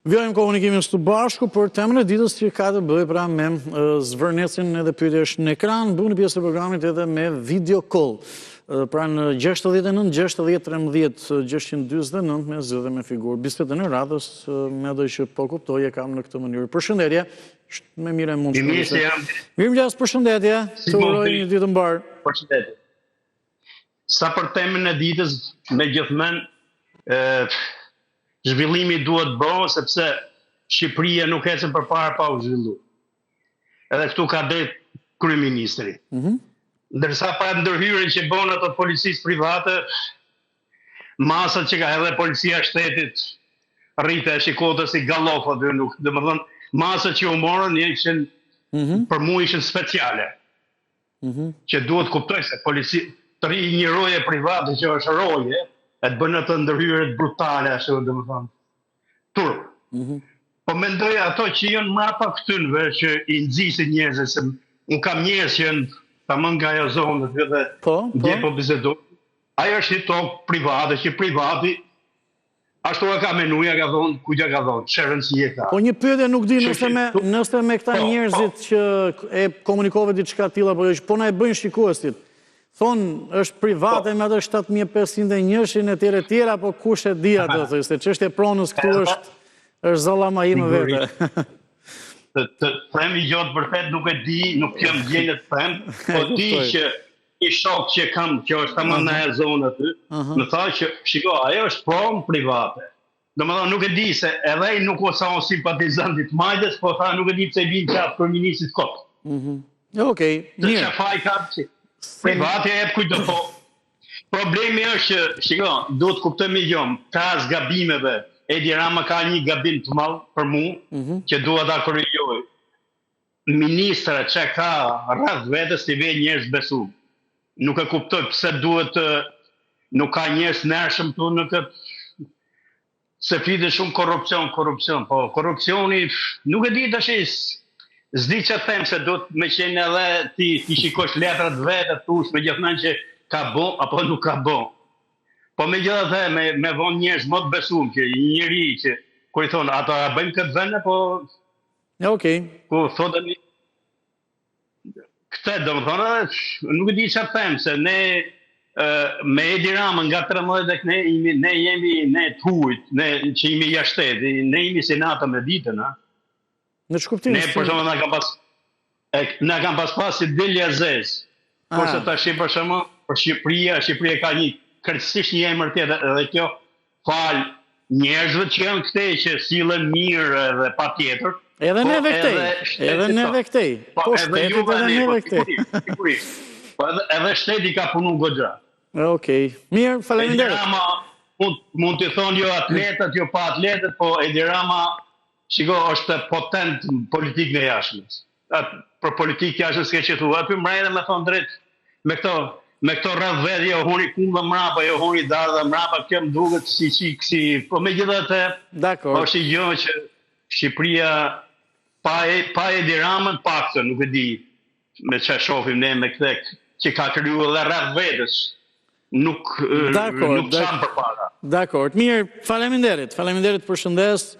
Vjojmë komunikimin së të bashku për temën e ditës që ka të bëjë pra me zvërnecin edhe pyetje është në ekran, bëmë në pjesë të programit edhe me video call. Pra në 69 60 13 629 me zë dhe me figurë. Bisedën e radhës me dhe që po kuptoj e kam në këtë mënyrë. Përshëndetje, me mire mund të përshëndetje. Mirë më gjasë përshëndetje, të uroj një ditë mbarë. Përshëndetje. Sa për temën e ditës me gjithmen, zhvillimi duhet bëhë, sepse Shqipëria nuk ecën përpara pa u zhvillu. Edhe këtu ka drejt kryeministri. Ndërsa pa ndërhyrjen që bën ato policisë private, masat që ka edhe policia shtetit rrite e shikote si gallofa dhe nuk. Domethënë, masat që u morën ishin për mua ishin speciale. Që duhet kuptoj se policia të ri një roje private që është roje, e të bënë të ndërhyrjet brutale, ashtu domethënë. Turp. Po mendoj ato që janë mrapa këtynve që i nxisin njerëzit, se unë kam njerëz që janë tamam nga ajo zonë dhe dje po bisedoj. Ajo është një tokë private, që privati ashtu e ka menuja, ka thonë, kujtja ka thonë, që rëndësi e ka. Po një pyetje nuk di nëse me këta njerëzit që e komunikove diçka tilla, po na e bëjnë shikuesit. Thonë, është private me ato 7500 njëshin e tjera, po kush e di ato, se çështja e pronës këtu është zallama ime vete. Të them i gjotë vërtet nuk e di, nuk jam gjendje të them, po di që një shok që kam, që është tamam në e zonë aty, më tha që, shiko, ajo është pronë private. Domethënë nuk e di se edhe ai nuk ose on simpatizant i të Majdes, po tha nuk e di pse i bin qatë për ministrit kot. Okej, mirë. Të faj ka që private e kujtë po. Problemi është që, shiko, duhet kuptojmë i gjomë, ka zgabimeve. Edi Rama ka një gabim të madh për mua, që dua ta korrigjoj. Ministra që ka rreth vetes t'i vë njerëz besu. Nuk e kuptoj pse duhet nuk ka njerëz nërshëm këtu në këtë, se flitet shumë korrupsion, po korrupsioni nuk e di tash, s'di ç'a them se duhet me qenë edhe ti shikosh letrat vetë thush megjithatë që ka bë apo nuk ka bë. Po me gjithë me vonë njerëz më të besuar që një njeri që kur i thonë ata bëjmë këtë vend po okej. Ku thotë këtë domethënë nuk e di çfarë them se ne me Edi Rama nga 13 tek ne jemi ne të huajt, ne që jemi jashtë shtetit, ne jemi senata me ditën, a? Në ç'kuptim? Ne për shembull na kanë pas si Delia Zez. Kurse tash për shembull për Shqipëria ka një kërcësisht një emër tjetër edhe kjo fal njerëzve që janë këtej që sillen mirë edhe patjetër. Edhe neve këtej. Po shtetit edhe neve këtej. Po edhe shteti ka punu goxha. Okej. Mirë, faleminderit. Edi Rama mund të thonë jo atletët, jo pa atletët, po Edi Rama shiko është potent politik në jashtëm. Për politikë jashtëm s'ke që thua. Aty mbrojnë me thonë drejt me këto rreth vetë, jo huni kundë mrapa, jo huni dardha mrapa, kjo më duket si, po me gjithatë, është i gjë që Shqipëria pa Edi Ramën paktën, nuk e di me çfarë shohim ne me këtë që ka krijuar edhe rreth vetës, nuk çan përpara. Dakor, mirë, faleminderit, përshëndes.